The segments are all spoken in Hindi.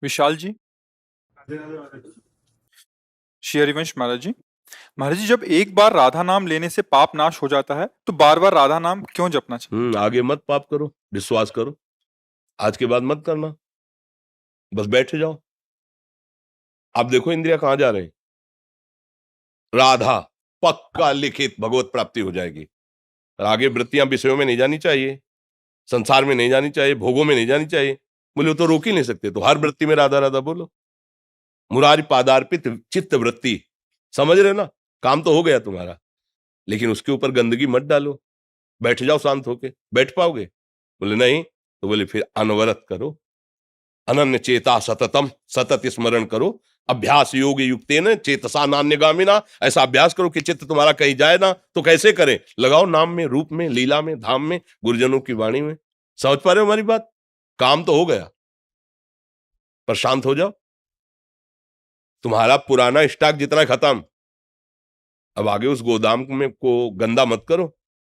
विशाल जी। श्री हरिवंश महाराज जी, जब एक बार राधा नाम लेने से पाप नाश हो जाता है तो बार बार राधा नाम क्यों जपना चाहिए? आगे मत पाप करो, विश्वास करो। आज के बाद मत करना, बस बैठ जाओ। आप देखो इंद्रिया कहां जा रहे हैं। राधा, पक्का लिखित भगवत प्राप्ति हो जाएगी। और आगे वृत्तियां विषयों में नहीं जानी चाहिए, संसार में नहीं जानी चाहिए, भोगों में नहीं जानी चाहिए। बोले वो तो रोक ही नहीं सकते, तो हर वृत्ति में राधा राधा बोलो। मुरारी पादार्पित चित्त वृत्ति, समझ रहे ना? काम तो हो गया तुम्हारा, लेकिन उसके ऊपर गंदगी मत डालो। बैठ जाओ शांत होके। बैठ पाओगे? बोले नहीं। तो बोले फिर अनवरत करो, अनन्य चेता सततम, सतत स्मरण करो। अभ्यास योग युक्तेन चेतसा नान्यगामिना। ऐसा अभ्यास करो कि चित्त तुम्हारा कहीं जाए ना। तो कैसे करें? लगाओ नाम में, रूप में, लीला में, धाम में, गुरुजनों की वाणी में। समझ पा रहे हो हमारी बात? काम तो हो गया, पर शांत हो जाओ। तुम्हारा पुराना स्टॉक जितना खत्म, अब आगे उस गोदाम में को गंदा मत करो।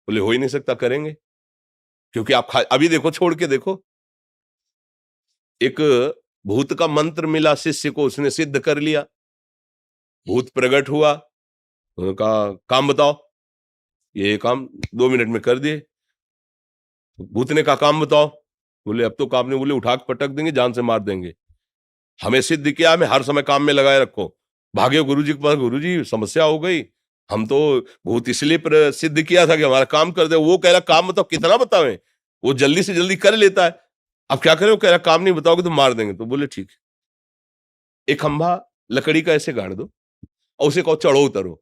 बोले हो ही नहीं सकता, करेंगे। क्योंकि आप अभी देखो, छोड़ के देखो, एक भूत का मंत्र मिला शिष्य को, उसने सिद्ध कर लिया। भूत प्रकट हुआ, उन्होंने कहा काम बताओ। ये काम 2 मिनट में कर दिए। भूत ने कहा काम बताओ। बोले अब तो काम नहीं। बोले उठा के पटक देंगे, जान से मार देंगे। हमें सिद्ध किया, हमें हर समय काम में लगाए रखो। भागे गुरुजी के पास, गुरुजी समस्या हो गई, हम तो भूत इसलिए सिद्ध किया था कि हमारा काम कर दे। वो कह रहा काम बताओ। कितना बतावें? वो जल्दी से जल्दी कर लेता है। अब क्या करें? वो कह रहा काम नहीं बताओगे तो मार देंगे। तो बोले ठीक है, एक खंभा लकड़ी का ऐसे गाड़ दो और उसे कहो चढ़ो उतरो,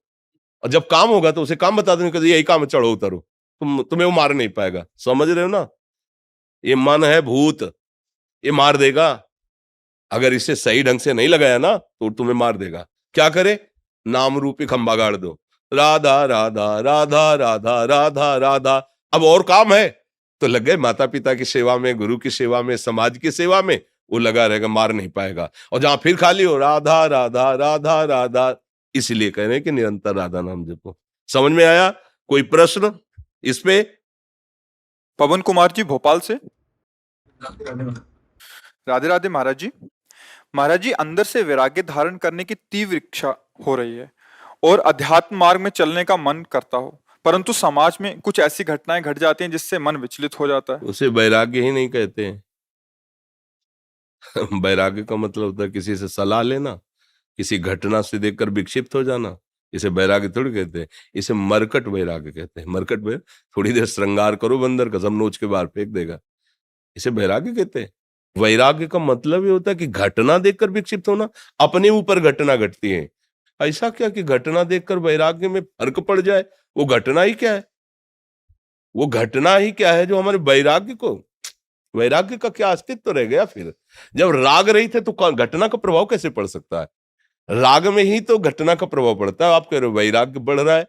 और जब काम होगा तो उसे काम बता देंगे, यही काम है, चढ़ो उतरो। तुम्हें वो मार नहीं पाएगा। समझ रहे हो ना? ये मन है भूत, ये मार देगा। अगर इसे सही ढंग से नहीं लगाया ना तो तुम्हें मार देगा। क्या करे? नाम रूपी खंभा गाड़ दो, राधा राधा राधा राधा राधा राधा। अब और काम है तो लग गए माता पिता की सेवा में, गुरु की सेवा में, समाज की सेवा में, वो लगा रहेगा, मार नहीं पाएगा। और जहां फिर खाली हो, राधा राधा राधा राधा। इसलिए कह रहे हैं कि निरंतर राधा नाम जपो। समझ में आया? कोई प्रश्न इस पे? पवन कुमार जी, भोपाल से। राधे राधे महाराज जी, अंदर से वैराग्य धारण करने की तीव्र इच्छा हो रही है और अध्यात्म मार्ग में चलने का मन करता हो, परंतु समाज में कुछ ऐसी घटनाएं घट जाती हैं जिससे मन विचलित हो जाता है। उसे वैराग्य ही नहीं कहते हैं। वैराग्य का मतलब होता है किसी से सलाह लेना, किसी घटना से देखकर विक्षिप्त हो जाना। इसे वैराग्य थोड़ी कहते हैं, इसे मरकट वैराग्य कहते हैं। मरकट में थोड़ी देर श्रृंगार करो बंदर का, सब नोच के बाहर फेंक देगा। इसे वैराग्य कहते हैं। वैराग्य का मतलब ये होता है कि घटना देखकर विक्षिप्त होना। अपने ऊपर घटना घटती है, ऐसा क्या कि घटना देखकर वैराग्य में फर्क पड़ जाए? वो घटना ही क्या है? वो घटना ही क्या है जो हमारे वैराग्य को, वैराग्य का क्या अस्तित्व रह गया? फिर जब राग रही थे तो घटना का प्रभाव कैसे पड़ सकता है? राग में ही तो घटना का प्रभाव पड़ता है। आप कह रहे हो वैराग्य बढ़ रहा है,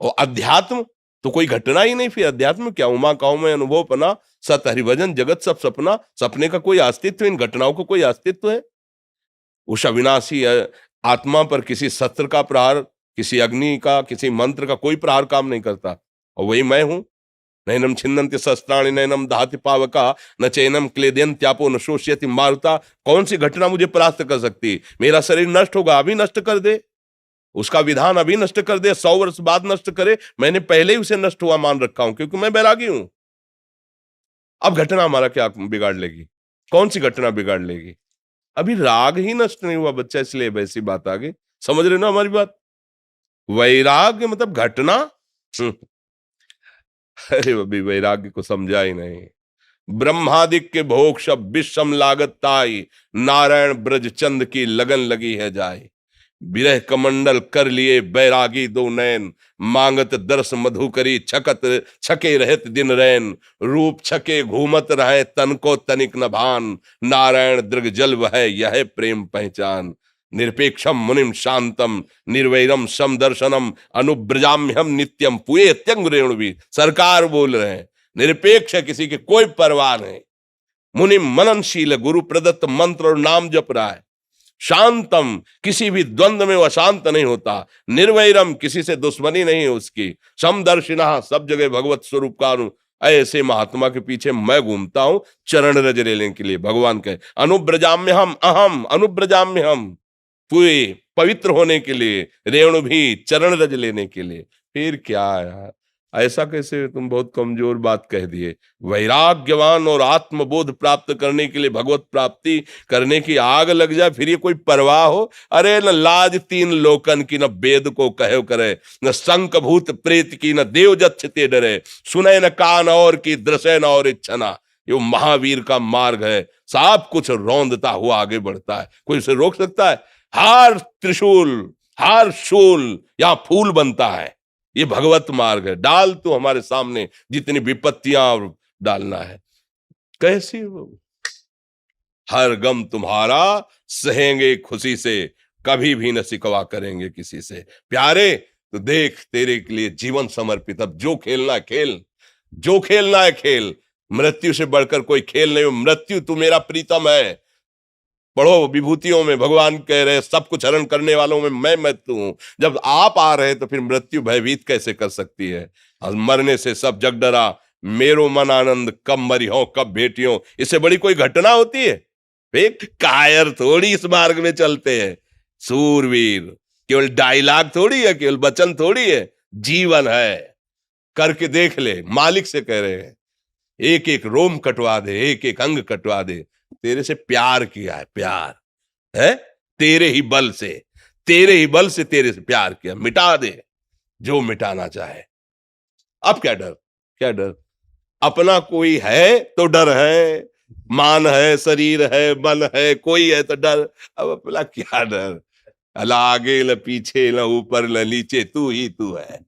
और अध्यात्म तो कोई घटना ही नहीं। फिर अध्यात्म क्या? उमा काऊ में अनुभव पना, सत हरिभजन जगत सब सपना। सपने का कोई अस्तित्व, इन घटनाओं का कोई अस्तित्व है? उस अविनाशी आत्मा पर किसी शस्त्र का प्रहार, किसी अग्नि का, किसी मंत्र का कोई प्रहार काम नहीं करता। और वही मैं हूं। नैनम छिन्नन्ति शस्त्राणि नैनम दहति पावका न चैनम क्लेदयन्त्यापो न शोष्यति मारुता। कौन सी घटना मुझे परास्त कर सकती? मेरा शरीर नष्ट होगा, अभी नष्ट कर दे। उसका विधान अभी नष्ट कर दे, 100 वर्ष बाद नष्ट करे, मैंने पहले ही उसे नष्ट हुआ मान रखा हूं, क्योंकि मैं बैरागी हूं। अब घटना हमारा क्या बिगाड़ लेगी? कौन सी घटना बिगाड़ लेगी? अभी राग ही नष्ट नहीं हुआ बच्चा, इसलिए वैसी बात आ गई। समझ रहे ना हमारी बात? वैराग्य मतलब घटना। अरे अभी वैराग्य को समझा ही नहीं। ब्रह्मादिक के भोग सब विषम लागत ताई, नारायण ब्रज चंद की लगन लगी है जाए। विरह कमंडल कर लिए बैरागी दो नैन, मांगत दर्श मधुकरी छकत छके रहत दिन रैन। रूप छके घूमत रहे तन को तनिक न भान, नारायण दृग जल वह यह प्रेम पहचान। निरपेक्षम मुनिम शांतम निर्वैरम समदर्शनम अनुब्रजाम्यहम नित्यम पुए त्यंग रेणुवी। सरकार बोल रहे हैं, निरपेक्ष है, किसी की कोई परवाह नहीं। मुनिम मननशील, गुरु प्रदत्त मंत्र और नाम जप रहा है। शांतम, किसी भी द्वंद्व में वह शांत नहीं होता। निर्वैरम, किसी से दुश्मनी नहीं है उसकी। समदर्शिना, सब जगह भगवत स्वरूप का ऐसे महात्मा के पीछे मैं घूमता हूं चरण रज लेने के लिए। भगवान कहे अनुब्रजाम्य हम अहम अनुब्रजाम्य हम, पूरे पवित्र होने के लिए, रेणु भी चरण रज लेने के लिए। फिर क्या यार, ऐसा कैसे तुम बहुत कमजोर बात कह दिए। वैराग्यवान और आत्मबोध प्राप्त करने के लिए भगवत प्राप्ति करने की आग लग जाए, फिर ये कोई परवाह हो? अरे न लाज तीन लोकन की, न वेद को कहो करे, न शंख भूत प्रेत की, न देव जच्छते डरे, सुने न कान और की, दृश्य न और इच्छना। ये महावीर का मार्ग है, सब कुछ रौंदता हुआ आगे बढ़ता है। कोई उसे रोक सकता है? हर त्रिशूल, हर शूल यहां फूल बनता है। ये भगवत मार्ग है। डाल तो हमारे सामने जितनी विपत्तियां डालना है। कैसी वो हर गम तुम्हारा सहेंगे खुशी से, कभी भी न सिकवा करेंगे किसी से। प्यारे तो देख, तेरे के लिए जीवन समर्पित। अब जो खेलना है खेल, जो खेलना है खेल। मृत्यु से बढ़कर कोई खेल नहीं हो। मृत्यु तू मेरा प्रीतम है। पढ़ो विभूतियों में भगवान कह रहे सब कुछ हरण करने वालों में मैं मृत्यु हूं। जब आप आ रहे तो फिर मृत्यु भयभीत कैसे कर सकती है? और मरने से सब जग डरा, मेरो मन आनंद, कब मरी हो कब भेटियों। इससे बड़ी कोई घटना होती है? एक कायर थोड़ी इस मार्ग में चलते हैं, सूरवीर। केवल डायलॉग थोड़ी है, केवल वचन थोड़ी है, जीवन है। करके देख ले। मालिक से कह रहे हैं एक एक रोम कटवा दे, एक एक अंग कटवा दे। तेरे से प्यार किया है, प्यार है तेरे ही बल से, तेरे ही बल से तेरे से प्यार किया। मिटा दे जो मिटाना चाहे। अब क्या डर, क्या डर? अपना कोई है तो डर है, मान है, शरीर है, मन है, कोई है तो डर। अब अपना क्या डर? अला आगे न पीछे, न ऊपर न नीचे, तू ही तू है।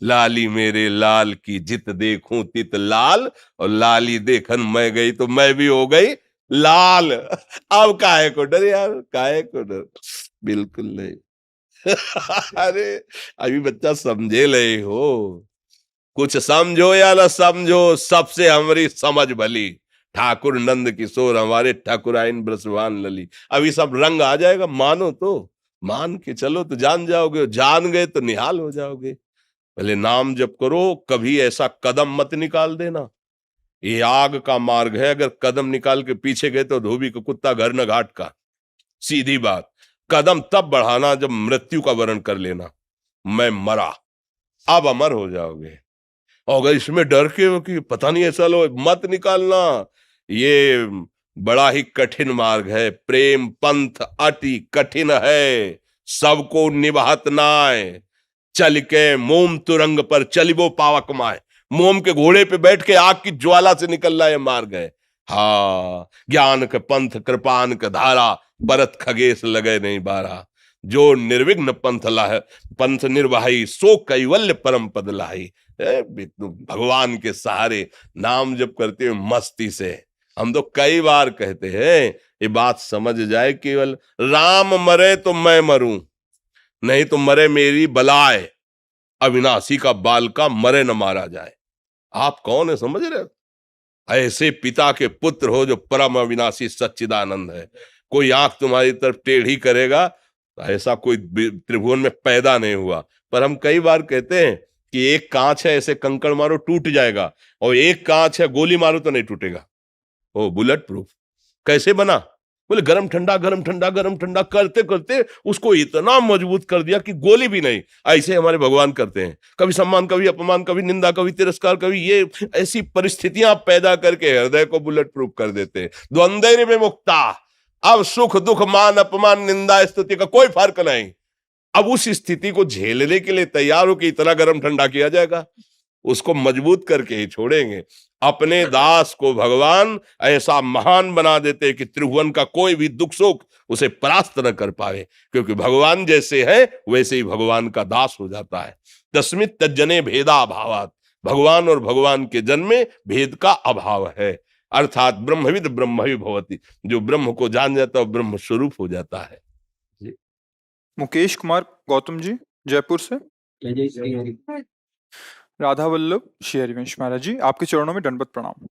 लाली मेरे लाल की जित देखूं तित लाल, और लाली देखन मैं गई तो मैं भी हो गई लाल। अब काहे को डर यार, काहे को डर? बिल्कुल नहीं। अरे अभी बच्चा समझे ले हो। कुछ समझो या ना समझो, सबसे हमारी समझ भली। ठाकुर नंद किशोर हमारे, ठाकुराइन ब्रसवान लली। अभी सब रंग आ जाएगा। मानो तो मान के चलो तो जान जाओगे, जान गए तो निहाल हो जाओगे। पहले नाम जप करो, कभी ऐसा कदम मत निकाल देना। ये आग का मार्ग है, अगर कदम निकाल के पीछे गए तो धोबी का कुत्ता घर न घाट का। सीधी बात। कदम तब बढ़ाना जब मृत्यु का वर्ण कर लेना, मैं मरा, अब अमर हो जाओगे। और अगर इसमें डर के हो कि पता नहीं ऐसा लो, मत निकालना। ये बड़ा ही कठिन मार्ग है। प्रेम पंथ अति कठिन है, सबको निभात नाय। चल के मोम तुरंग पर चलिबो पावक माए। मोम के घोड़े पे बैठ के आग की ज्वाला से निकलना ये मार्ग है। हाँ, ज्ञान के पंथ कृपान के धारा, परत खगेश लगे नहीं बारा। जो निर्विघ्न पंथ निर्वाही, सो कैवल्य परम पद लाही। भगवान के सहारे नाम जप करते हुए मस्ती से। हम तो कई बार कहते हैं, ये बात समझ जाए, केवल राम मरे तो मैं मरूं, नहीं तो मरे मेरी बलाए। अविनाशी का बाल का मरे न मारा जाए। आप कौन है समझ रहे हो? ऐसे पिता के पुत्र हो जो परम अविनाशी सच्चिदानंद है। कोई आंख तुम्हारी तरफ टेढ़ी करेगा, ऐसा कोई त्रिभुवन में पैदा नहीं हुआ। पर हम कई बार कहते हैं कि एक कांच है, ऐसे कंकड़ मारो टूट जाएगा, और एक कांच है गोली मारो तो नहीं टूटेगा। ओ बुलेट प्रूफ कैसे बना? बोले गरम ठंडा गरम ठंडा गरम ठंडा करते करते उसको इतना मजबूत कर दिया कि गोली भी नहीं। ऐसे हमारे भगवान करते हैं, कभी सम्मान, कभी अपमान, कभी निंदा, कभी तिरस्कार, कभी ये ऐसी परिस्थितियां पैदा करके हृदय को बुलेट प्रूफ कर देते हैं। द्वंद्व में मुक्ता। अब सुख दुख मान अपमान निंदा स्तुति का कोई फर्क नहीं। अब उस स्थिति को झेलने के लिए तैयार हो कि इतना गरम ठंडा किया जाएगा, उसको मजबूत करके ही छोड़ेंगे। अपने दास को भगवान ऐसा महान बना देते कि त्रिभुवन का कोई भी दुख सुख उसे परास्त न कर पाए, क्योंकि भगवान जैसे है वैसे ही भगवान का दास हो जाता है। तस्मित् तज्जने भेदा अभावात्। भगवान और भगवान के जन्म में भेद का अभाव है, अर्थात ब्रह्मविद ब्रह्मवि भवति। जो ब्रह्म को जान जाता है ब्रह्म स्वरूप हो जाता है। मुकेश कुमार गौतम जी जयपुर से। राधा वल्लभ श्री हरिवंश महाराज जी, आपके चरणों में दंडवत प्रणाम।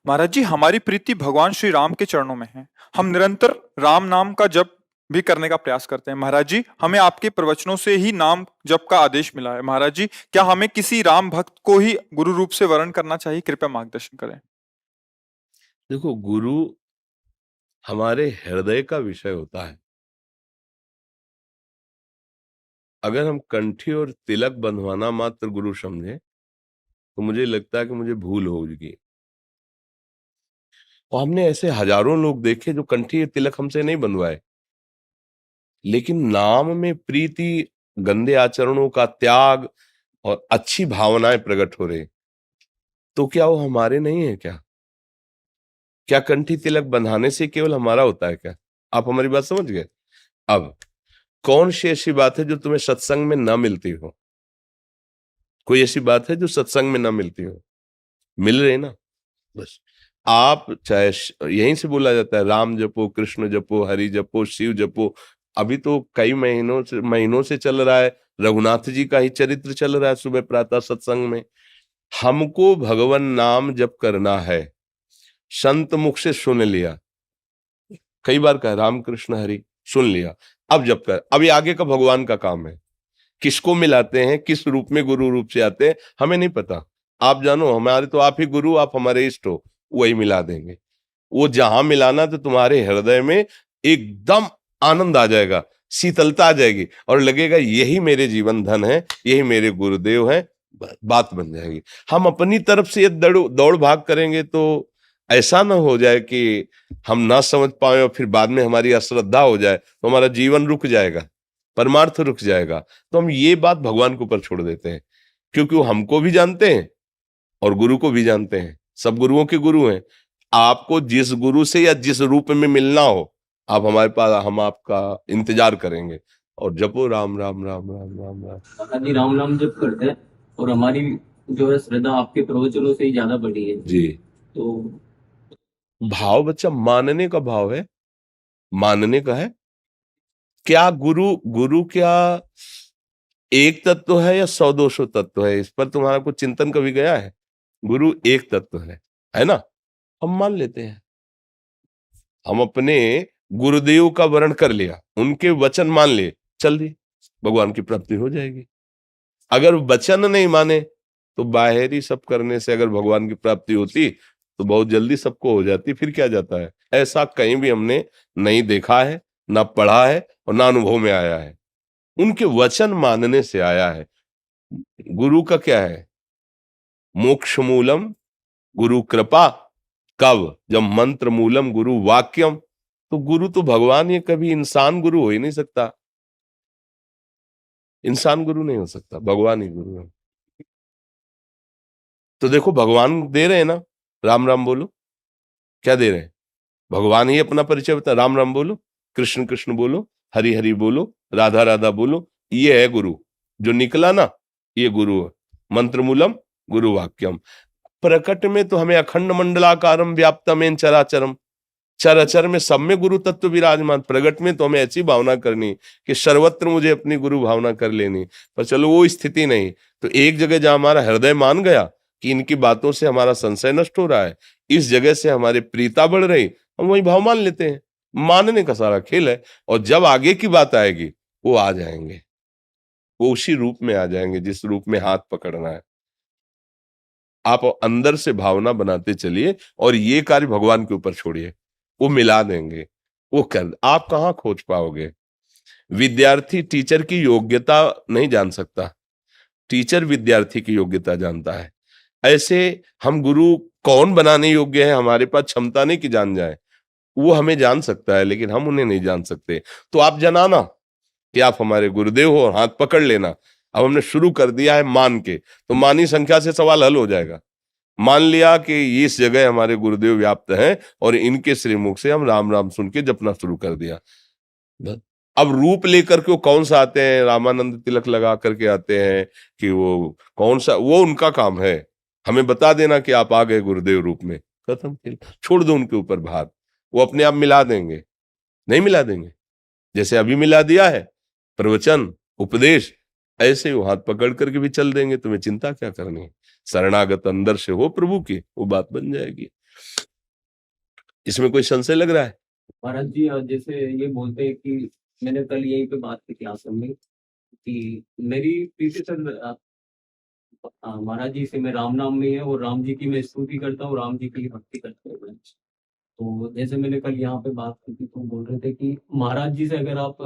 महाराज जी, हमारी प्रीति भगवान श्री राम के चरणों में है। हम निरंतर राम नाम का जप भी करने का प्रयास करते हैं। महाराज जी, हमें आपके प्रवचनों से ही नाम जप का आदेश मिला है। महाराज जी, क्या हमें किसी राम भक्त को ही गुरु रूप से वर्ण करना चाहिए? कृपया मार्गदर्शन करें। देखो, गुरु हमारे हृदय का विषय होता है। अगर हम कंठी और तिलक बंधवाना मात्र गुरु समझे तो मुझे लगता है कि मुझे भूल होगी। और हमने ऐसे हजारों लोग देखे जो कंठी और तिलक हमसे नहीं बंधवाए, लेकिन नाम में प्रीति, गंदे आचरणों का त्याग और अच्छी भावनाएं प्रकट हो रही, तो क्या वो हमारे नहीं है क्या? क्या कंठी तिलक बंधाने से केवल हमारा होता है क्या? आप हमारी बात समझ गए? अब कौन सी ऐसी बात है जो तुम्हें सत्संग में ना मिलती हो? कोई ऐसी बात है जो सत्संग में ना मिलती हो? मिल रही ना? बस आप चाहे यहीं से बोला जाता है, राम जपो, कृष्ण जपो, हरि जपो, शिव जपो। अभी तो कई महीनों से चल रहा है, रघुनाथ जी का ही चरित्र चल रहा है सुबह प्रातः सत्संग में। हमको भगवान नाम जप करना है, संत मुख से सुन लिया, कई बार कहा राम कृष्ण हरि, सुन लिया, अब जप कर। अब ये आगे का भगवान का काम है। किसको मिलाते हैं, किस रूप में गुरु रूप से आते हैं, हमें नहीं पता। आप जानो, हमारे तो आप ही गुरु, आप हमारे इष्ट हो, वही मिला देंगे। वो जहां मिलाना तो तुम्हारे हृदय में एकदम आनंद आ जाएगा, शीतलता आ जाएगी और लगेगा यही मेरे जीवन धन है, यही मेरे गुरुदेव है, बात बन जाएगी। हम अपनी तरफ से ये दौड़ भाग करेंगे तो ऐसा ना हो जाए कि हम ना समझ पाए और फिर बाद में हमारी अश्रद्धा हो जाए तो हमारा जीवन रुक जाएगा, परमार्थ रुक जाएगा। तो हम ये बात भगवान के ऊपर छोड़ देते हैं, क्योंकि वो हमको भी जानते हैं और गुरु को भी जानते हैं। सब गुरुओं के गुरु हैं। आपको जिस गुरु से या जिस रूप में मिलना हो, आप हमारे पास, हम आपका इंतजार करेंगे। और जपो राम राम राम राम राम राम। आदि राम नाम जप करते हैं और हमारी जो है श्रद्धा आपके प्रवचनों से ही ज्यादा बढ़ी है जी। तो भाव बच्चा मानने का भाव है, मानने का है। क्या गुरु गुरु क्या एक तत्व है या 100-200 तत्व है? इस पर तुम्हारा कुछ चिंतन कभी गया है? गुरु एक तत्व है ना? हम मान लेते हैं। हम अपने गुरुदेव का वर्ण कर लिया, उनके वचन मान लिए, चल दिए, भगवान की प्राप्ति हो जाएगी। अगर वचन नहीं माने तो बाहरी सब करने से अगर भगवान की प्राप्ति होती तो बहुत जल्दी सबको हो जाती। फिर क्या जाता है? ऐसा कहीं भी हमने नहीं देखा है, ना पढ़ा है और ना अनुभव में आया है। उनके वचन मानने से आया है। गुरु का क्या है? मोक्ष मूलम गुरु कृपा, कब? जब मंत्र मूलम गुरु वाक्यम। तो गुरु तो भगवान, ये कभी इंसान गुरु हो ही नहीं सकता। इंसान गुरु नहीं हो सकता, भगवान ही गुरु है। तो देखो, भगवान दे रहे हैं ना, राम राम बोलो। क्या दे रहे हैं? भगवान ही अपना परिचय बता, राम राम बोलो, कृष्ण कृष्ण बोलो, हरि हरि बोलो, राधा राधा बोलो। ये है गुरु जो निकला ना, ये गुरु है। मंत्र मूलम गुरु वाक्यम। प्रकट में तो हमें अखंड मंडलाकारम व्याप्तमेन चराचरम, चराचर में सब में गुरु तत्व विराजमान। प्रगट में तो हमें ऐसी भावना करनी कि सर्वत्र मुझे अपनी गुरु भावना कर लेनी। पर चलो वो स्थिति नहीं, तो एक जगह जहां हमारा हृदय मान गया कि इनकी बातों से हमारा संशय नष्ट हो रहा है, इस जगह से हमारी प्रीता बढ़ रही, हम वही भाव मान लेते हैं। मानने का सारा खेल है। और जब आगे की बात आएगी वो आ जाएंगे, वो उसी रूप में आ जाएंगे जिस रूप में हाथ पकड़ना है। आप अंदर से भावना बनाते चलिए और ये कार्य भगवान के ऊपर छोड़िए, वो मिला देंगे। वो कर, आप कहाँ खोज पाओगे? विद्यार्थी टीचर की योग्यता नहीं जान सकता, टीचर विद्यार्थी की योग्यता जानता है। ऐसे हम गुरु कौन बनाने योग्य है, हमारे पास क्षमता नहीं कि जान जाए। वो हमें जान सकता है लेकिन हम उन्हें नहीं जान सकते। तो आप जनाना कि आप हमारे गुरुदेव हो और हाथ पकड़ लेना। अब हमने शुरू कर दिया है मान के, तो मानी संख्या से सवाल हल हो जाएगा। मान लिया कि इस जगह हमारे गुरुदेव व्याप्त हैं और इनके श्रीमुख से हम राम राम सुन के जपना शुरू कर दिया। अब रूप लेकर के वो कौन सा आते हैं, रामानंद तिलक लगा करके आते हैं कि वो कौन सा, वो उनका काम है। हमें बता देना कि आप आ गए गुरुदेव रूप में, खत्म। छोड़ दो उनके ऊपर भार, वो अपने आप मिला देंगे। नहीं मिला देंगे? जैसे अभी मिला दिया है प्रवचन उपदेश, ऐसे वो हाथ पकड़ करके भी चल देंगे। तुम्हें चिंता क्या करनी है? शरणागत अंदर से हो प्रभु की, वो बात बन जाएगी। इसमें कोई संशय लग रहा है? महाराज जी जैसे ये बोलते हैं कि मैंने कल यहीं पे बात की थी आश्रम में कि मेरी प्रीति सर महाराज जी से मैं राम नाम में है और राम जी की मैं स्तुति करता हूँ, राम जी की भक्ति करता हूँ। तो जैसे मैंने कल यहाँ पे बात की थी तो बोल रहे थे कि महाराज जी से अगर आप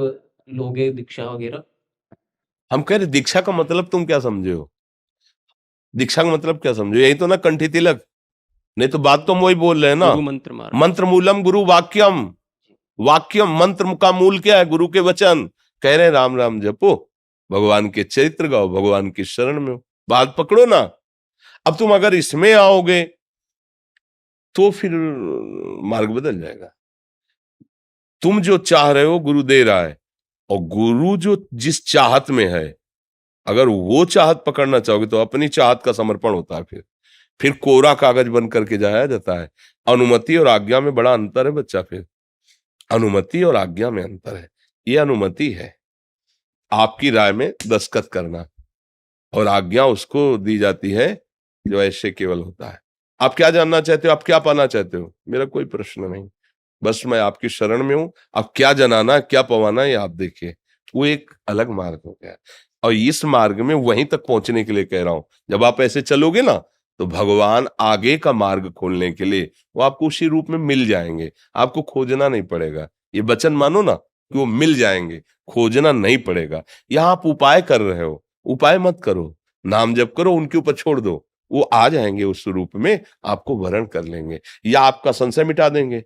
लोगे दीक्षा वगैरह। हम कह रहे दीक्षा का मतलब तुम क्या समझे हो? दीक्षा का मतलब क्या समझो? यही तो ना कंठी तिलक। नहीं तो बात तो हम वही बोल रहे हैं ना। गुरु मंत्र महाराज। मंत्र मूलम गुरु वाक्यम। वाक्यम मंत्र का मूल क्या है? गुरु के वचन। कह रहे हैं राम राम जपो, भगवान के चरित्र गाओ, भगवान की शरण में हो, बात पकड़ो ना। अब तुम अगर इसमें आओगे तो फिर मार्ग बदल जाएगा। तुम जो चाह रहे हो गुरु दे रहा है, और गुरु जो जिस चाहत में है, अगर वो चाहत पकड़ना चाहोगे तो अपनी चाहत का समर्पण होता है। फिर कोरा कागज बन करके जाया जाता है। अनुमति और आज्ञा में बड़ा अंतर है बच्चा। फिर अनुमति और आज्ञा में अंतर है। ये अनुमति है आपकी राय में दस्तखत करना, और आज्ञा उसको दी जाती है जो ऐसे केवल होता है। आप क्या जानना चाहते हो? आप क्या पाना चाहते हो? मेरा कोई प्रश्न नहीं, बस मैं आपकी शरण में हूं। अब क्या जनाना क्या पवाना है आप देखिए, वो एक अलग मार्ग हो गया। और इस मार्ग में वहीं तक पहुंचने के लिए कह रहा हूं, जब आप ऐसे चलोगे ना तो भगवान आगे का मार्ग खोलने के लिए वो आपको उसी रूप में मिल जाएंगे। आपको खोजना नहीं पड़ेगा। ये वचन मानो ना कि वो मिल जाएंगे, खोजना नहीं पड़ेगा। यहां आप उपाय कर रहे हो, उपाय मत करो, नाम जप करो, उनके ऊपर छोड़ दो, वो आ जाएंगे उस रूप में, आपको वरण कर लेंगे, या आपका संशय मिटा देंगे,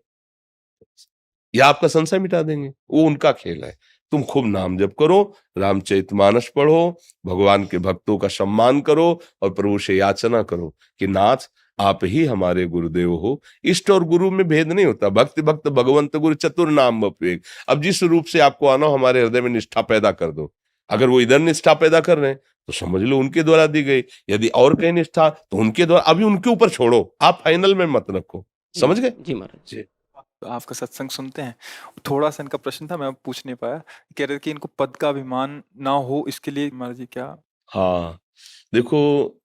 या आपका संशय मिटा देंगे। वो उनका खेल है। तुम खूब नाम जप करो, रामचरितमानस पढ़ो, भगवान के भक्तों का सम्मान करो, और प्रभु से याचना करो कि नाथ आप ही हमारे गुरुदेव हो। इष्ट और गुरु में भेद नहीं होता। भक्त भक्त भगवंत गुरु चतुर नाम बपेग। अब जिस रूप से आपको आना हो, हमारे हृदय में निष्ठा पैदा कर दो। अगर वो इधर निष्ठा पैदा कर रहे हैं तो समझ लो उनके द्वारा दी गई। यदि और कहीं निष्ठा तो उनके द्वारा, अभी उनके ऊपर छोड़ो, आप फाइनल में मत रखो। समझ गए? जी महाराज जी। तो आपका सत्संग सुनते हैं। थोड़ा सा इनका प्रश्न था, मैं पूछ नहीं पाया। कह रहे थे कि इनको पद का अभिमान ना हो, इसके लिए महाराज जी क्या? हाँ, देखो,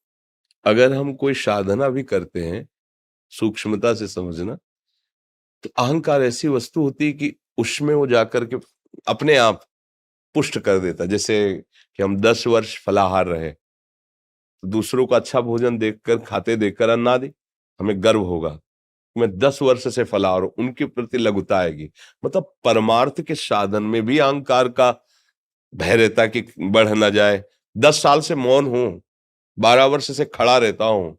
अगर हम कोई साधना भी करते हैं, सूक्ष्मता से समझना, तो अहंकार ऐसी वस्तु होती है कि उसमें वो जाकर के अपने आप पुष्ट कर देता है। जैसे कि हम 10 वर्ष फलाहार रहे, तो दूसरों का अच्छा भोजन देखकर, खाते देखकर अन्नादि हमें गर्व होगा। मैं 10 वर्ष से फलाहार हूं, उनके प्रति लघुता आएगी। मतलब परमार्थ के साधन में भी अहंकार का भय रहता कि बढ़ ना जाए। 10 साल से मौन हूं, 12 वर्ष से खड़ा रहता हूं,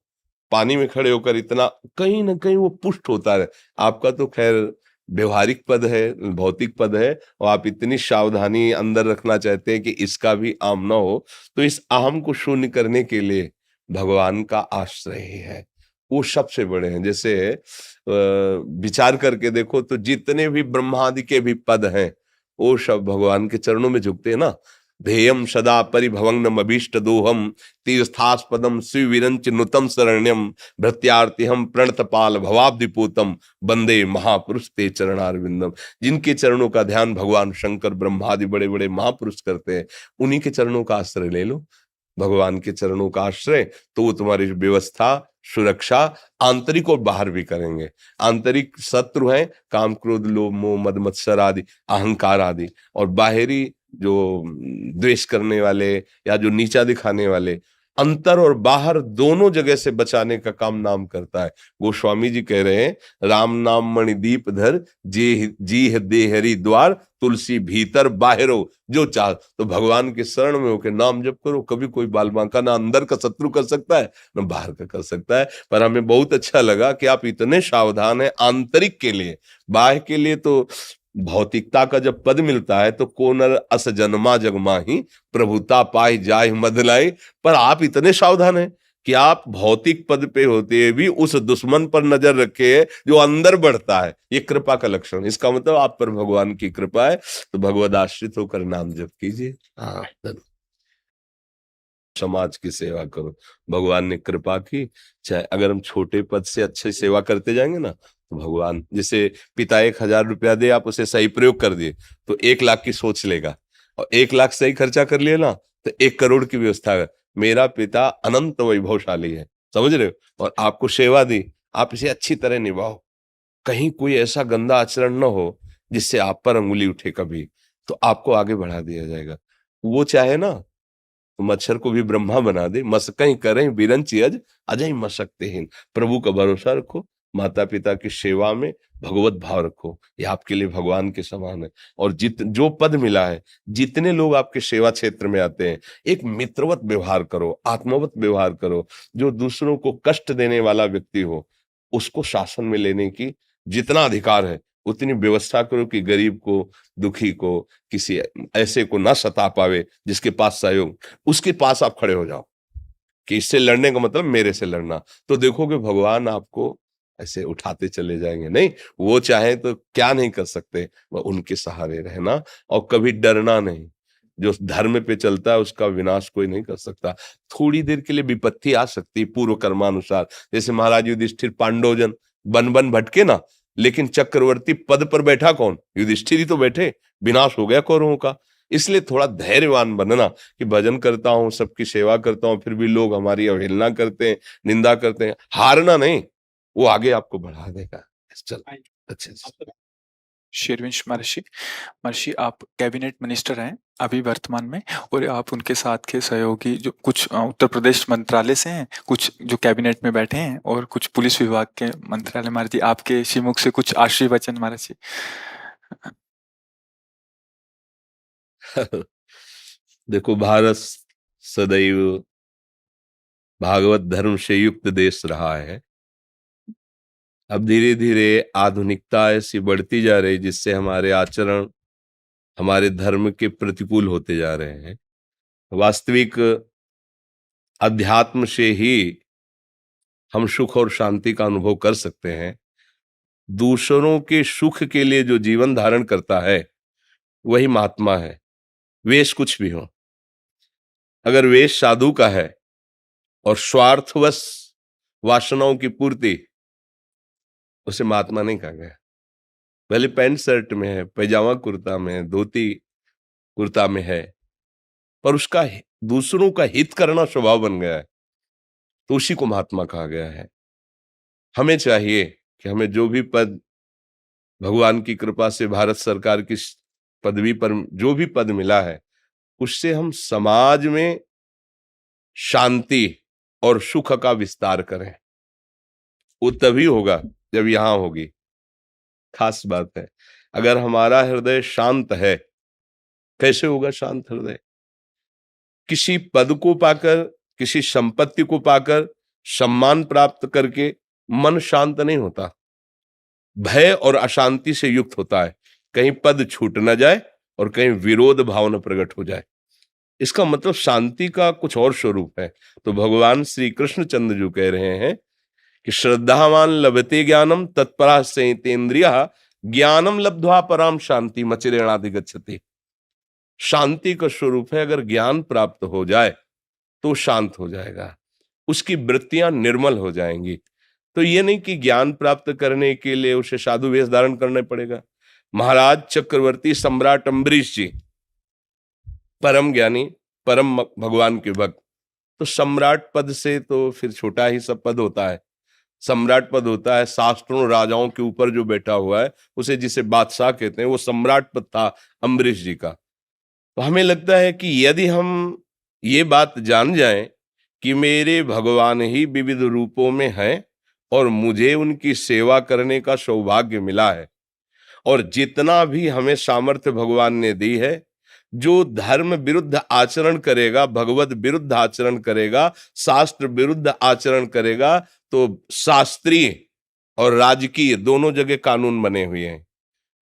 पानी में खड़े होकर इतना, कहीं ना कहीं वो पुष्ट होता है। आपका तो खैर व्यवहारिक पद है, भौतिक पद है, और आप इतनी सावधानी अंदर रखना चाहते हैं कि इसका भी आम ना हो। तो इस अहम को शून्य करने के लिए भगवान का आश्रय ही है, वो सबसे बड़े हैं। जैसे विचार करके देखो तो जितने भी ब्रह्मादि के भी पद हैं, वो सब भगवान के चरणों में झुकते हैं ना। ध्येयम सदा परिभवंगम अभीष्ट दोहम तीर्थास्पदम शिविरंच नुतम शरण्यम भृत्यार्तिहम प्रणतपाल भवाब्दिपूतम वंदे महापुरुष ते चरणारविंदम। जिनके चरणों का ध्यान भगवान शंकर ब्रह्मादि बड़े बड़े महापुरुष करते हैं, उन्हीं के चरणों का आश्रय ले लो। भगवान के चरणों का आश्रय, तो वो तुम्हारी व्यवस्था, सुरक्षा आंतरिक और बाहर भी करेंगे। आंतरिक शत्रु हैं काम क्रोध लोभ मोह मद मत्सर आदि, अहंकार आदि, और बाहरी जो द्वेष करने वाले या जो नीचा दिखाने वाले, अंतर और बाहर दोनों जगह से बचाने का काम नाम करता है। गोस्वामी जी कह रहे हैं राम नाम मणिदीप धर जी है देहरी द्वार तुलसी भीतर बाहरो जो चाह। तो भगवान के शरण में होकर नाम जप करो, कभी कोई बाल बांका ना अंदर का शत्रु कर सकता है ना बाहर का कर सकता है। पर हमें बहुत अच्छा लगा कि आप इतने सावधान हैं आंतरिक के लिए। बाह्य के लिए तो भौतिकता का जब पद मिलता है तो कोनर अस जन्मा जगमा ही प्रभुता पाई जाय मदलाई। पर आप इतने सावधान हैं कि आप भौतिक पद पे होते हुए भी उस दुश्मन पर नजर रखे हैं जो अंदर बढ़ता है। ये कृपा का लक्षण। इसका मतलब आप पर भगवान की कृपा है, तो भगवद आश्रित होकर नाम जप कीजिए। हाँ, समाज की सेवा करो। भगवान ने कृपा की, चाहे अगर हम छोटे पद से अच्छी सेवा करते जाएंगे ना, तो भगवान, जैसे पिता 1000 रुपया दे, आप उसे सही प्रयोग कर दिए तो 1 लाख की सोच लेगा, और 1 लाख सही खर्चा कर लिए ना तो 1 करोड़ की व्यवस्था है। मेरा पिता अनंत वैभवशाली है, समझ रहे हो, और आपको सेवा दी, आप इसे अच्छी तरह निभाओ। कहीं कोई ऐसा गंदा आचरण न हो जिससे आप पर अंगुली उठे कभी, तो आपको आगे बढ़ा दिया जाएगा। वो चाहे ना तो मच्छर को भी ब्रह्मा बना दे, मसकहीं करें बिरंची अज अजय मशक्तेहीन। प्रभु का भरोसा रखो, माता पिता की सेवा में भगवत भाव रखो, ये आपके लिए भगवान के समान है। और जो पद मिला है, जितने लोग आपके सेवा क्षेत्र में आते हैं, एक मित्रवत व्यवहार करो, आत्मवत व्यवहार करो। जो दूसरों को कष्ट देने वाला व्यक्ति हो, उसको शासन में लेने की जितना अधिकार है उतनी व्यवस्था करो कि गरीब को, दुखी को, किसी ऐसे को ना सता पावे जिसके पास सहयोग, उसके पास आप खड़े हो जाओ कि इससे लड़ने का मतलब मेरे से लड़ना। तो देखोगे भगवान आपको ऐसे उठाते चले जाएंगे। नहीं, वो चाहे तो क्या नहीं कर सकते, वह उनके सहारे रहना और कभी डरना नहीं। जो धर्म पे चलता है उसका विनाश कोई नहीं कर सकता। थोड़ी देर के लिए विपत्ति आ सकती है पूर्व कर्मानुसार, जैसे महाराज युधिष्ठिर पांडवजन बन बन भटके ना, लेकिन चक्रवर्ती पद पर बैठा कौन? युधिष्ठिर ही तो बैठे, विनाश हो गया कौरवों का। इसलिए थोड़ा धैर्यवान बनना कि भजन करता हूँ, सबकी सेवा करता हूँ, फिर भी लोग हमारी अवहेलना करते हैं, निंदा करते हैं। हारना नहीं, वो आगे आपको बढ़ा देगा। चल अच्छे से। शेरविंश महर्षि, महर्षि आप कैबिनेट मिनिस्टर हैं अभी वर्तमान में, और आप उनके साथ के सहयोगी जो कुछ उत्तर प्रदेश मंत्रालय से हैं, कुछ जो कैबिनेट में बैठे हैं, और कुछ पुलिस विभाग के मंत्रालय। महाराज जी, आपके श्रीमुख से कुछ आशीर्वचन महाराज जी। देखो, भारत सदैव भागवत धर्म से युक्त देश रहा है। अब धीरे धीरे आधुनिकता ऐसी बढ़ती जा रही जिससे हमारे आचरण हमारे धर्म के प्रतिकूल होते जा रहे हैं। वास्तविक अध्यात्म से ही हम सुख और शांति का अनुभव कर सकते हैं। दूसरों के सुख के लिए जो जीवन धारण करता है वही महात्मा है, वेश कुछ भी हो। अगर वेश साधु का है और स्वार्थवश वासनाओं की पूर्ति, उसे महात्मा नहीं कहा गया। भले पैंट शर्ट में है, पैजामा कुर्ता में है, धोती कुर्ता में है, पर उसका दूसरों का हित करना स्वभाव बन गया है, तो उसी को महात्मा कहा गया है। हमें चाहिए कि हमें जो भी पद भगवान की कृपा से भारत सरकार की पदवी पर जो भी पद मिला है, उससे हम समाज में शांति और सुख का विस्तार करें। वो तभी होगा जब यहां होगी। खास बात है, अगर हमारा हृदय शांत है, कैसे होगा शांत हृदय? किसी पद को पाकर, किसी संपत्ति को पाकर, सम्मान प्राप्त करके मन शांत नहीं होता, भय और अशांति से युक्त होता है। कहीं पद छूट न जाए और कहीं विरोध भावना प्रकट हो जाए। इसका मतलब शांति का कुछ और स्वरूप है। तो भगवान श्री कृष्ण चंद्र जो कह रहे हैं कि श्रद्धावान लभते ज्ञानम तत्परा संयतेन्द्रियः ज्ञानम लब्ध्वा पराम शांति मचिरेणाधिगच्छति। शांति का स्वरूप है, अगर ज्ञान प्राप्त हो जाए तो शांत हो जाएगा, उसकी वृत्तियां निर्मल हो जाएंगी। तो ये नहीं कि ज्ञान प्राप्त करने के लिए उसे साधु वेश धारण करना पड़ेगा। महाराज चक्रवर्ती सम्राट अम्बरीश जी परम ज्ञानी, परम भगवान के भक्त, तो सम्राट पद से तो फिर छोटा ही सब पद होता है। सम्राट पद होता है शास्त्रों राजाओं के ऊपर जो बैठा हुआ है, उसे जिसे बादशाह कहते हैं, वो सम्राट पद था अम्बरीश जी का। तो हमें लगता है कि यदि हम ये बात जान जाएं कि मेरे भगवान ही विविध रूपों में हैं और मुझे उनकी सेवा करने का सौभाग्य मिला है, और जितना भी हमें सामर्थ्य भगवान ने दी है, जो धर्म विरुद्ध आचरण करेगा, भगवत विरुद्ध आचरण करेगा, शास्त्र विरुद्ध आचरण करेगा, तो शास्त्रीय और राजकीय दोनों जगह कानून बने हुए हैं।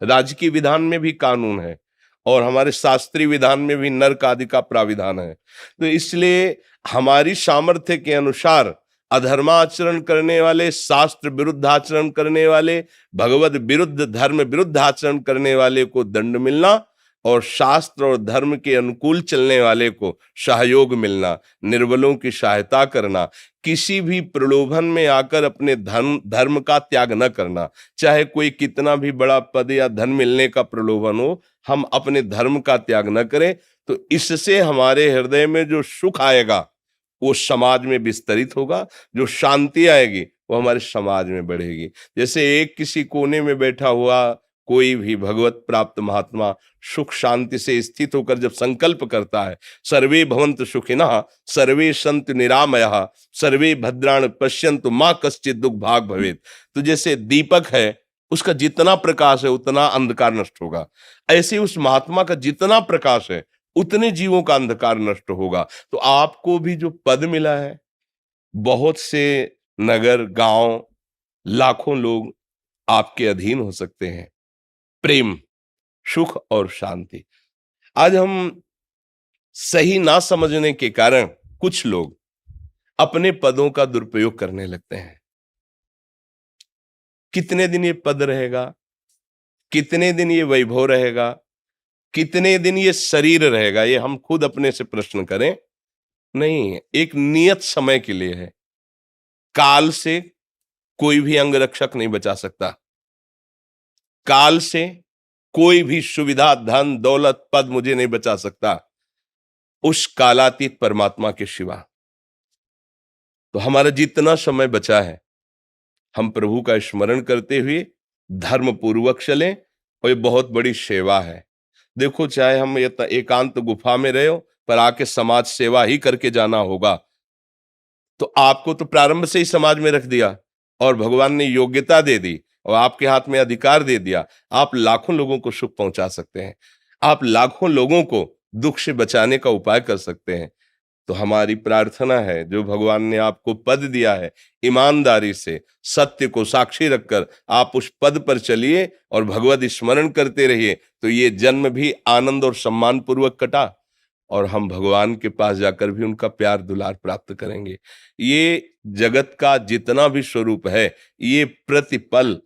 राजकीय विधान में भी कानून है और हमारे शास्त्रीय विधान में भी नरक आदि का प्राविधान है। तो इसलिए हमारी सामर्थ्य के अनुसार अधर्माचरण करने वाले, शास्त्र विरुद्ध आचरण करने वाले, भगवत विरुद्ध, धर्म विरुद्ध आचरण करने वाले को दंड मिलना, और शास्त्र और धर्म के अनुकूल चलने वाले को सहयोग मिलना, निर्बलों की सहायता करना, किसी भी प्रलोभन में आकर अपने धर्म का त्याग न करना। चाहे कोई कितना भी बड़ा पद या धन मिलने का प्रलोभन हो, हम अपने धर्म का त्याग न करें। तो इससे हमारे हृदय में जो सुख आएगा वो समाज में विस्तरित होगा, जो शांति आएगी वो हमारे समाज में बढ़ेगी। जैसे एक किसी कोने में बैठा हुआ कोई भी भगवत प्राप्त महात्मा सुख शांति से स्थित होकर जब संकल्प करता है, सर्वे भवन्तु सुखिनः सर्वे सन्तु निरामयः सर्वे भद्राणि पश्यन्तु मा कश्चित् दुख भाग भवेत्। तो जैसे दीपक है, उसका जितना प्रकाश है उतना अंधकार नष्ट होगा, ऐसे उस महात्मा का जितना प्रकाश है उतने जीवों का अंधकार नष्ट होगा। तो आपको भी जो पद मिला है, बहुत से नगर गांव लाखों लोग आपके अधीन हो सकते हैं, प्रेम सुख और शांति। आज हम सही ना समझने के कारण कुछ लोग अपने पदों का दुरुपयोग करने लगते हैं। कितने दिन ये पद रहेगा, कितने दिन ये वैभव रहेगा, कितने दिन ये शरीर रहेगा, ये हम खुद अपने से प्रश्न करें। नहीं, एक नियत समय के लिए है। काल से कोई भी अंगरक्षक नहीं बचा सकता, काल से कोई भी सुविधा धन दौलत पद मुझे नहीं बचा सकता उस कालातीत परमात्मा के सिवा। तो हमारा जितना समय बचा है हम प्रभु का स्मरण करते हुए धर्म पूर्वक चलें, और ये बहुत बड़ी सेवा है। देखो, चाहे हम एकांत गुफा में रहे हो, पर आके समाज सेवा ही करके जाना होगा। तो आपको तो प्रारंभ से ही समाज में रख दिया और भगवान ने योग्यता दे दी और आपके हाथ में अधिकार दे दिया। आप लाखों लोगों को सुख पहुंचा सकते हैं, आप लाखों लोगों को दुख से बचाने का उपाय कर सकते हैं। तो हमारी प्रार्थना है, जो भगवान ने आपको पद दिया है, ईमानदारी से सत्य को साक्षी रखकर आप उस पद पर चलिए और भगवत स्मरण करते रहिए। तो ये जन्म भी आनंद और सम्मान पूर्वक कटा और हम भगवान के पास जाकर भी उनका प्यार दुलार प्राप्त करेंगे। ये जगत का जितना भी स्वरूप है, ये प्रतिपल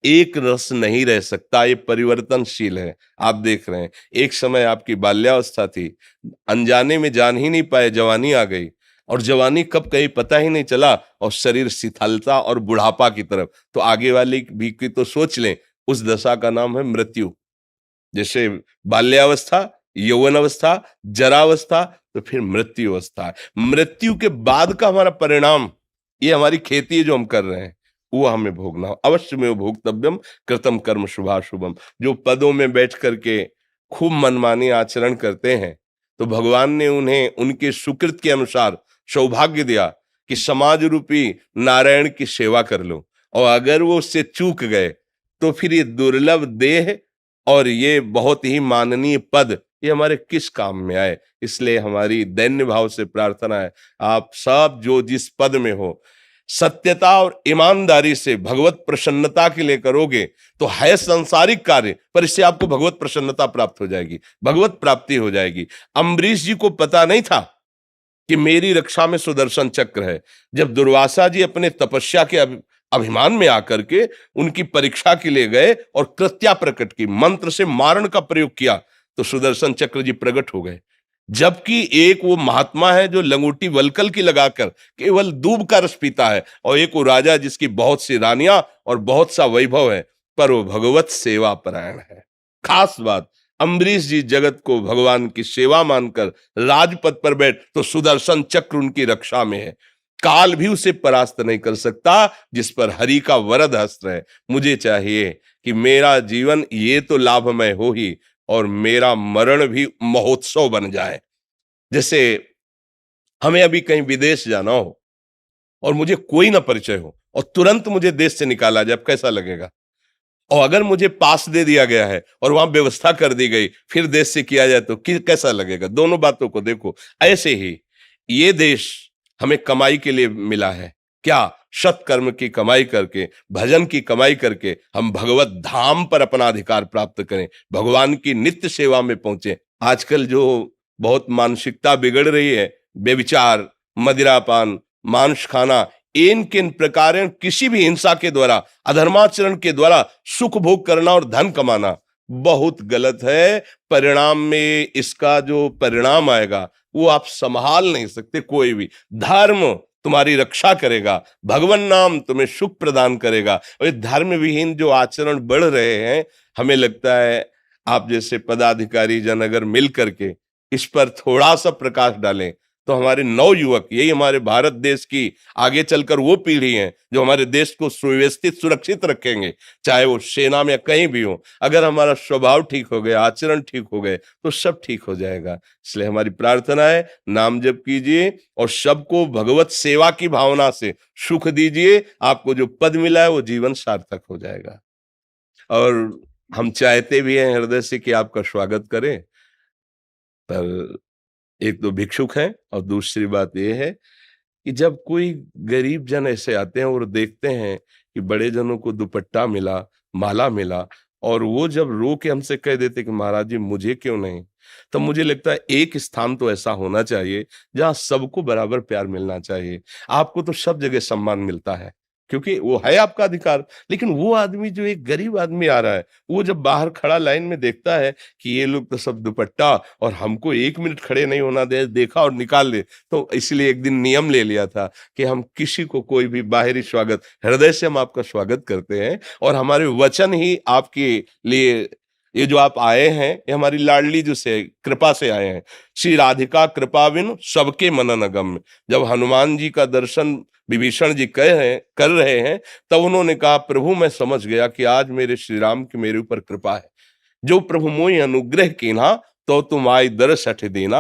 एक रस नहीं रह सकता, ये परिवर्तनशील है। आप देख रहे हैं, एक समय आपकी बाल्यावस्था थी, अनजाने में जान ही नहीं पाए, जवानी आ गई और जवानी कब गई पता ही नहीं चला और शरीर शिथिलता और बुढ़ापा की तरफ। तो आगे वाली भी की तो सोच लें, उस दशा का नाम है मृत्यु। जैसे बाल्यावस्था, यौवन अवस्था, जरावस्था, तो फिर मृत्यु अवस्था है। मृत्यु के बाद का हमारा परिणाम, ये हमारी खेती है जो हम कर रहे हैं, वो हमें भोगना हो। अवश्य में भोक्तव्यम कृतम कर्म शुभाशुभम। जो पदों में बैठ करके खूब मनमानी आचरण करते हैं, तो भगवान ने उन्हें उनके सुकृत के अनुसार सौभाग्य दिया कि समाज रूपी नारायण की सेवा कर लो, और अगर वो उससे चूक गए तो फिर ये दुर्लभ देह और ये बहुत ही माननीय पद ये हमारे किस काम में आए। इसलिए हमारी दैन्य भाव से प्रार्थना है, आप सब जो जिस पद में हो, सत्यता और ईमानदारी से भगवत प्रसन्नता के लिए करोगे तो है सांसारिक कार्य, पर इससे आपको भगवत प्रसन्नता प्राप्त हो जाएगी, भगवत प्राप्ति हो जाएगी। अम्बरीश जी को पता नहीं था कि मेरी रक्षा में सुदर्शन चक्र है। जब दुर्वासा जी अपने तपस्या के अभिमान में आकर के उनकी परीक्षा के लिए गए और कृत्या प्रकट की, मंत्र से मारण का प्रयोग किया, तो सुदर्शन चक्र जी प्रकट हो गए। जबकि एक वो महात्मा है जो लंगोटी वलकल की लगाकर केवल दूब का रस पीता है, और एक वो राजा जिसकी बहुत सी रानियां और बहुत सा वैभव है, पर वो भगवत सेवा परायण है। खास बात, अम्बरीश जी जगत को भगवान की सेवा मानकर राजपद पर बैठ, तो सुदर्शन चक्र उनकी रक्षा में है। काल भी उसे परास्त नहीं कर सकता जिस पर हरि का वरद हस्त है। मुझे चाहिए कि मेरा जीवन ये तो लाभमय हो ही, और मेरा मरण भी महोत्सव बन जाए। जैसे हमें अभी कहीं विदेश जाना हो और मुझे कोई ना परिचय हो और तुरंत मुझे देश से निकाला जाए, अब कैसा लगेगा? और अगर मुझे पास दे दिया गया है और वहां व्यवस्था कर दी गई, फिर देश से किया जाए तो कैसा लगेगा? दोनों बातों को देखो। ऐसे ही ये देश हमें कमाई के लिए मिला है क्या? सत्कर्म की कमाई करके, भजन की कमाई करके हम भगवत धाम पर अपना अधिकार प्राप्त करें, भगवान की नित्य सेवा में पहुंचे। आजकल जो बहुत मानसिकता बिगड़ रही है, बेविचार, मदिरापान, मांस खाना, इन किन प्रकार किसी भी हिंसा के द्वारा, अधर्माचरण के द्वारा सुख भोग करना और धन कमाना बहुत गलत है। परिणाम में इसका जो परिणाम आएगा वो आप संभाल नहीं सकते। कोई भी धर्म तुम्हारी रक्षा करेगा, भगवान नाम तुम्हें सुख प्रदान करेगा। और धर्म विहीन जो आचरण बढ़ रहे हैं, हमें लगता है आप जैसे पदाधिकारी जन अगर मिल करके इस पर थोड़ा सा प्रकाश डालें तो हमारे नव युवक, यही हमारे भारत देश की आगे चलकर वो पीढ़ी है जो हमारे देश को सुव्यवस्थित सुरक्षित रखेंगे, चाहे वो सेना में कहीं भी हो। अगर हमारा स्वभाव ठीक हो गया, आचरण ठीक हो गए, तो सब ठीक हो जाएगा। इसलिए हमारी प्रार्थना है, नाम जप कीजिए और सबको भगवत सेवा की भावना से सुख दीजिए। आपको जो पद मिला है वो जीवन सार्थक हो जाएगा। और हम चाहते भी हैं हृदय से कि आपका स्वागत करें, पर एक तो भिक्षुक हैं और दूसरी बात ये है कि जब कोई गरीब जन ऐसे आते हैं और देखते हैं कि बड़े जनों को दुपट्टा मिला, माला मिला, और वो जब रो के हमसे कह देते कि महाराज जी मुझे क्यों नहीं, तब मुझे लगता है एक स्थान तो ऐसा होना चाहिए जहां सबको बराबर प्यार मिलना चाहिए। आपको तो सब जगह सम्मान मिलता है क्योंकि वो है आपका अधिकार, लेकिन वो आदमी जो एक गरीब आदमी आ रहा है, वो जब बाहर खड़ा लाइन में देखता है कि ये लोग तो सब दुपट्टा और हमको 1 मिनट खड़े नहीं होना दे, देखा और निकाल दे, तो इसलिए एक दिन नियम ले लिया था कि हम किसी को कोई भी बाहरी स्वागत, हृदय से हम आपका स्वागत करते हैं और हमारे वचन ही आपके लिए, ये जो आप आए हैं ये हमारी लाडली जो से कृपा से आए हैं। श्री राधिका कृपा बिन सबके मनन अगम्य। जब हनुमान जी का दर्शन विभीषण जी कर रहे हैं, तब उन्होंने कहा प्रभु मैं समझ गया कि आज मेरे श्री राम की मेरे ऊपर कृपा है। जो प्रभु मोहि अनुग्रह कीन्हा तो तुम आई दरस हठ देना,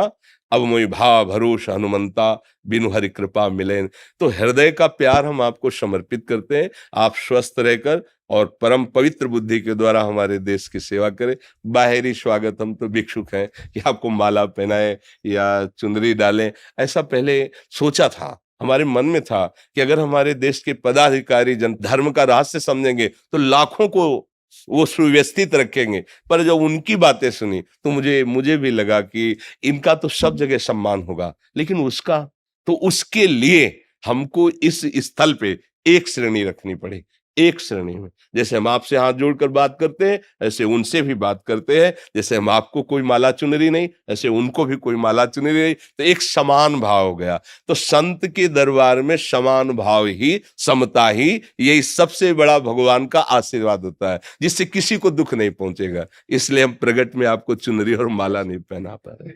अब मोहि भाव भरोस हनुमंता बिनु हरि कृपा मिले। तो हृदय का प्यार हम आपको समर्पित करते हैं। आप स्वस्थ रहकर और परम पवित्र बुद्धि के द्वारा हमारे देश की सेवा करें। बाहरी स्वागत हम तो भिक्षुक हैं कि आपको माला पहनाए या चुनरी डालें, ऐसा पहले सोचा था, हमारे मन में था कि अगर हमारे देश के पदाधिकारी जन धर्म का रहस्य समझेंगे तो लाखों को वो सुव्यवस्थित रखेंगे। पर जब उनकी बातें सुनी तो मुझे भी लगा कि इनका तो सब जगह सम्मान होगा, लेकिन उसका तो उसके लिए हमको इस स्थल पे एक श्रेणी रखनी पड़े। एक श्रेणी में जैसे हम आपसे हाथ जोड़कर बात करते हैं, ऐसे उनसे भी बात करते हैं। जैसे हम आपको कोई माला चुनरी नहीं, ऐसे उनको भी कोई माला चुनरी नहीं, तो एक समान भाव हो गया। तो संत के दरबार में समान भाव ही, समता ही, यही सबसे बड़ा भगवान का आशीर्वाद होता है, जिससे किसी को दुख नहीं पहुंचेगा। इसलिए हम प्रगट में आपको चुनरी और माला नहीं पहना पा रहे।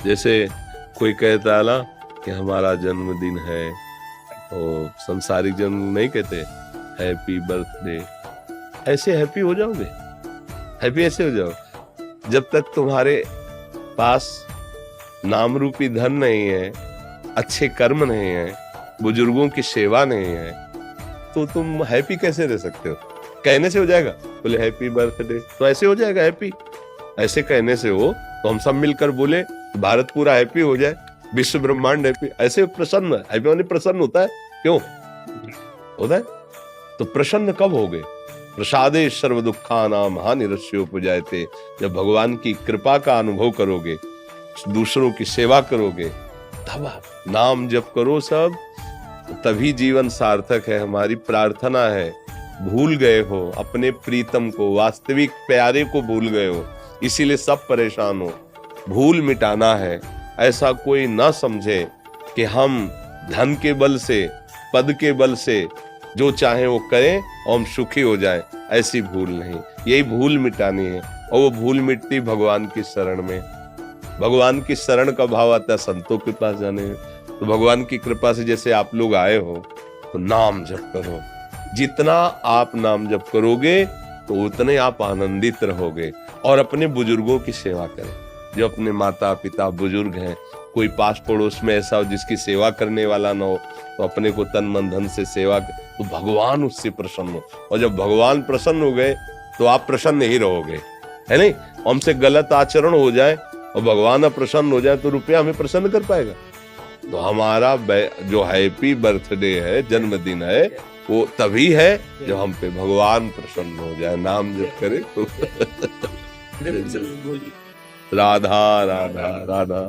जैसे कोई कहता है ना कि हमारा जन्मदिन है, तो संसारिक जन्म नहीं कहते हैप्पी बर्थडे, ऐसे हैप्पी हो जाओगे, हैप्पी ऐसे हो जाओ जब तक तुम्हारे पास नाम रूपी धन नहीं है, अच्छे कर्म नहीं है, बुजुर्गों की सेवा नहीं है, तो तुम हैप्पी कैसे रह सकते हो? कहने से हो जाएगा? बोले हैप्पी बर्थडे तो ऐसे हो जाएगा हैप्पी? ऐसे कहने से हो तो हम सब मिलकर बोले भारत पूरा हैप्पी हो जाए, विश्व ब्रह्मांड हैप्पी, ऐसे प्रसन्न, हैप्पी माने प्रसन्न होता है, क्यों होता है? तो प्रसन्न कब हो गए? प्रसादे सर्व दुखानाम हानिरस्योपजायते, जब भगवान की कृपा का अनुभव करोगे, दूसरों की सेवा करोगे, तब आप नाम जप करो सब, तभी जीवन सार्थक है। हमारी प्रार्थना है, भूल गए हो अपने प्रीतम को, वास्तविक प्यारे को भूल गए हो, इसीलिए सब परेशान हो। भूल मिटाना है, ऐसा कोई ना समझे कि हम धन के बल से, पद के बल से जो चाहे वो करें और हम सुखी हो जाएं, ऐसी भूल नहीं। यही भूल मिटानी है, और वो भूल मिटती भगवान की शरण में। भगवान की शरण का भाव आता है संतों के पास जाने में। तो भगवान की कृपा से जैसे आप लोग आए हो, तो नाम जप करो। जितना आप नाम जप करोगे तो उतने आप आनंदित रहोगे। और अपने बुजुर्गों की सेवा करें, जो अपने माता पिता बुजुर्ग हैं। कोई पास पड़ोस में ऐसा हो जिसकी सेवा करने वाला ना हो, तो अपने को तन मन धन से सेवा कर, तो भगवान उससे प्रसन्न हो। और जब भगवान प्रसन्न हो गए तो आप प्रसन्न ही रहोगे, है नहीं? हमसे गलत आचरण हो जाए और भगवान अप्रसन्न हो जाए तो रुपया हमें प्रसन्न कर पाएगा? तो हमारा जो हैप्पी बर्थडे है, जन्मदिन है, वो तभी है जब हम पे भगवान प्रसन्न हो जाए, नाम जप करे तो। राधा राधा राधा।